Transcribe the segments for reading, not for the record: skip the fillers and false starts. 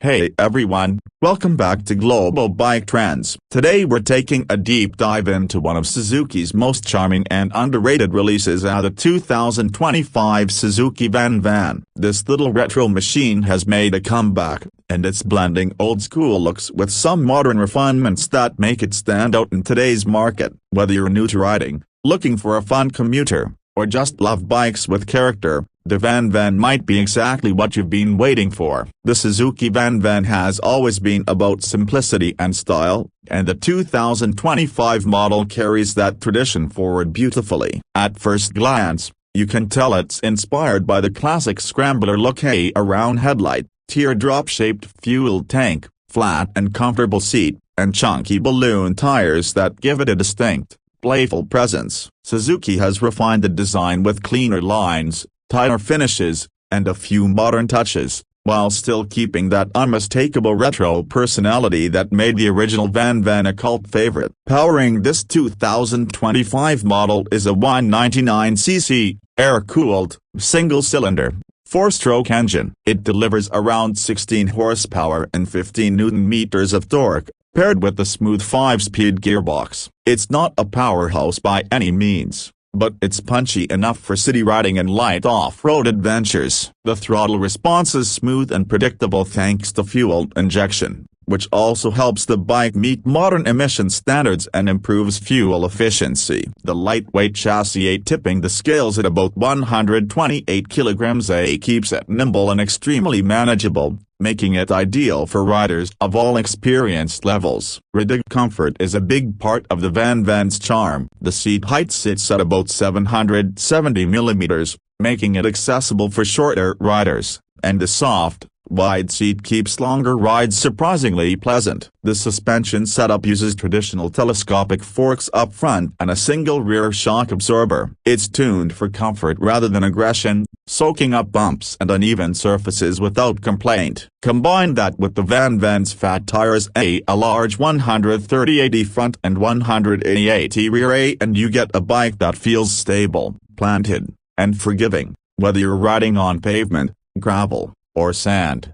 Hey everyone, welcome back to Global Bike Trends. Today we're taking a deep dive into one of Suzuki's most charming and underrated releases, the 2025 Suzuki VanVan. This little retro machine has made a comeback, and it's blending old-school looks with some modern refinements that make it stand out in today's market. Whether you're new to riding, looking for a fun commuter, or just love bikes with character, the VanVan might be exactly what you've been waiting for. The Suzuki VanVan has always been about simplicity and style, and the 2025 model carries that tradition forward beautifully. At first glance, you can tell it's inspired by the classic scrambler look. A round headlight, teardrop-shaped fuel tank, flat and comfortable seat, and chunky balloon tires that give it a distinct, playful presence. Suzuki has refined the design with cleaner lines, tighter finishes, and a few modern touches, while still keeping that unmistakable retro personality that made the original VanVan a cult favorite. Powering this 2025 model is a 199cc, air-cooled, single-cylinder, 4-stroke engine. It delivers around 16 horsepower and 15 Nm of torque, paired with a smooth 5-speed gearbox. It's not a powerhouse by any means, but it's punchy enough for city riding and light off-road adventures. The throttle response is smooth and predictable thanks to fuel injection, which also helps the bike meet modern emission standards and improves fuel efficiency. The lightweight chassis, tipping the scales at about 128 kg, keeps it nimble and extremely manageable, making it ideal for riders of all experience levels. Riding comfort is a big part of the VanVan's charm. The seat height sits at about 770 mm, making it accessible for shorter riders, and the soft, wide seat keeps longer rides surprisingly pleasant. The suspension setup uses traditional telescopic forks up front and a single rear shock absorber. It's tuned for comfort rather than aggression, soaking up bumps and uneven surfaces without complaint. Combine that with the VanVan's fat tires, a large 130/80 front and 180/80 rear, and you get a bike that feels stable, planted, and forgiving, whether you're riding on pavement, gravel, or sand.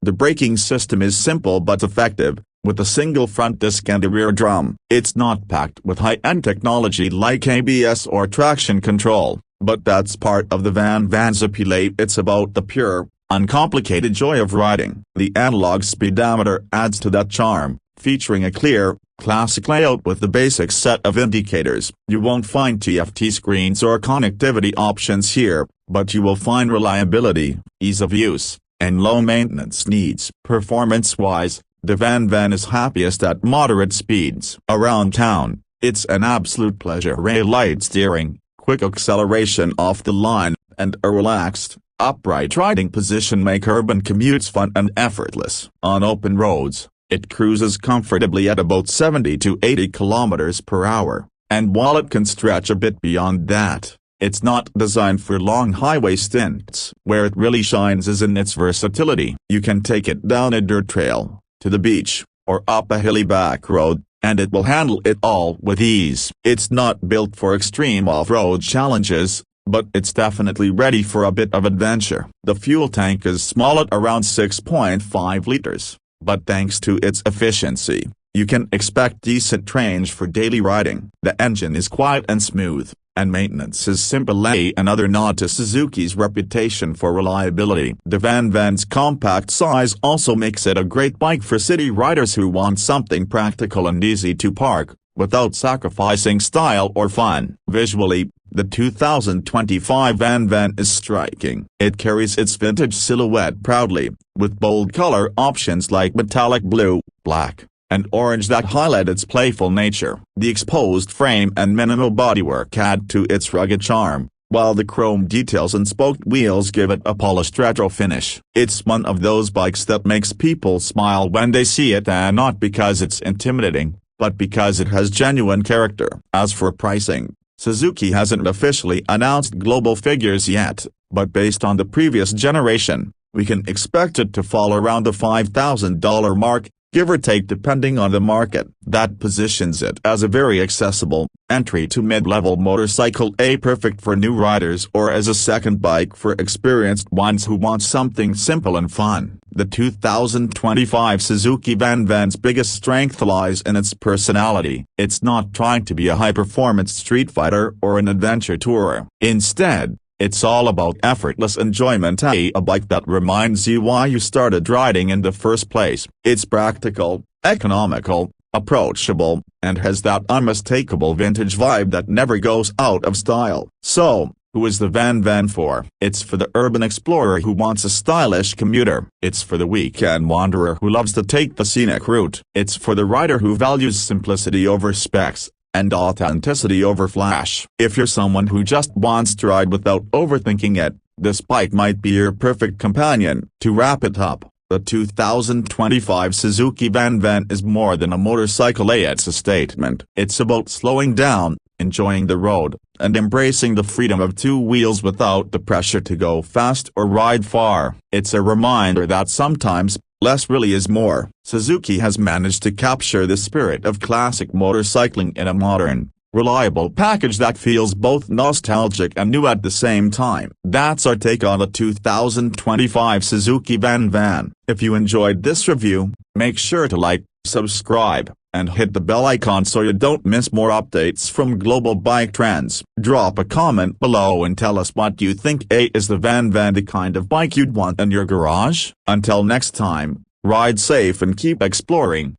The braking system is simple but effective, with a single front disc and a rear drum. It's not packed with high-end technology like ABS or traction control, but that's part of the VanVan's appeal. It's about the pure, uncomplicated joy of riding. The analog speedometer adds to that charm, featuring a clear, classic layout with the basic set of indicators. You won't find TFT screens or connectivity options here, but you will find reliability, ease of use, and low maintenance needs. Performance-wise, the VanVan is happiest at moderate speeds. Around town, it's an absolute pleasure. Light steering, quick acceleration off the line, and a relaxed, upright riding position make urban commutes fun and effortless. On open roads, it cruises comfortably at about 70 to 80 km/h, and while it can stretch a bit beyond that, it's not designed for long highway stints. Where it really shines is in its versatility. You can take it down a dirt trail, to the beach, or up a hilly back road, and it will handle it all with ease. It's not built for extreme off-road challenges, but it's definitely ready for a bit of adventure. The fuel tank is small at around 6.5 liters, but thanks to its efficiency, you can expect decent range for daily riding. The engine is quiet and smooth, and maintenance is simple, another nod to Suzuki's reputation for reliability. The VanVan's compact size also makes it a great bike for city riders who want something practical and easy to park, without sacrificing style or fun. Visually, the 2025 VanVan is striking. It carries its vintage silhouette proudly, with bold color options like metallic blue, black, and orange that highlight its playful nature. The exposed frame and minimal bodywork add to its rugged charm, while the chrome details and spoked wheels give it a polished retro finish. It's one of those bikes that makes people smile when they see it, and not because it's intimidating, but because it has genuine character. As for pricing, Suzuki hasn't officially announced global figures yet, but based on the previous generation, we can expect it to fall around the $5,000 mark, give or take depending on the market. That positions it as a very accessible, entry to mid-level motorcycle, perfect for new riders or as a second bike for experienced ones who want something simple and fun. The 2025 Suzuki VanVan's biggest strength lies in its personality. It's not trying to be a high-performance street fighter or an adventure tourer. Instead, it's all about effortless enjoyment, a bike that reminds you why you started riding in the first place. It's practical, economical, approachable, and has that unmistakable vintage vibe that never goes out of style. So, who is the VanVan for? It's for the urban explorer who wants a stylish commuter. It's for the weekend wanderer who loves to take the scenic route. It's for the rider who values simplicity over specs and authenticity over flash. If you're someone who just wants to ride without overthinking it, this bike might be your perfect companion. To wrap it up, the 2025 Suzuki VanVan is more than a motorcycle, it's a statement. It's about slowing down, enjoying the road, and embracing the freedom of two wheels without the pressure to go fast or ride far. It's a reminder that sometimes, less really is more. Suzuki has managed to capture the spirit of classic motorcycling in a modern, reliable package that feels both nostalgic and new at the same time. That's our take on the 2025 Suzuki VanVan. If you enjoyed this review, make sure to like, subscribe, and hit the bell icon so you don't miss more updates from global bike trends. Drop a comment below and tell us what you think. Is the VanVan the kind of bike you'd want in your garage? Until next time, ride safe and keep exploring.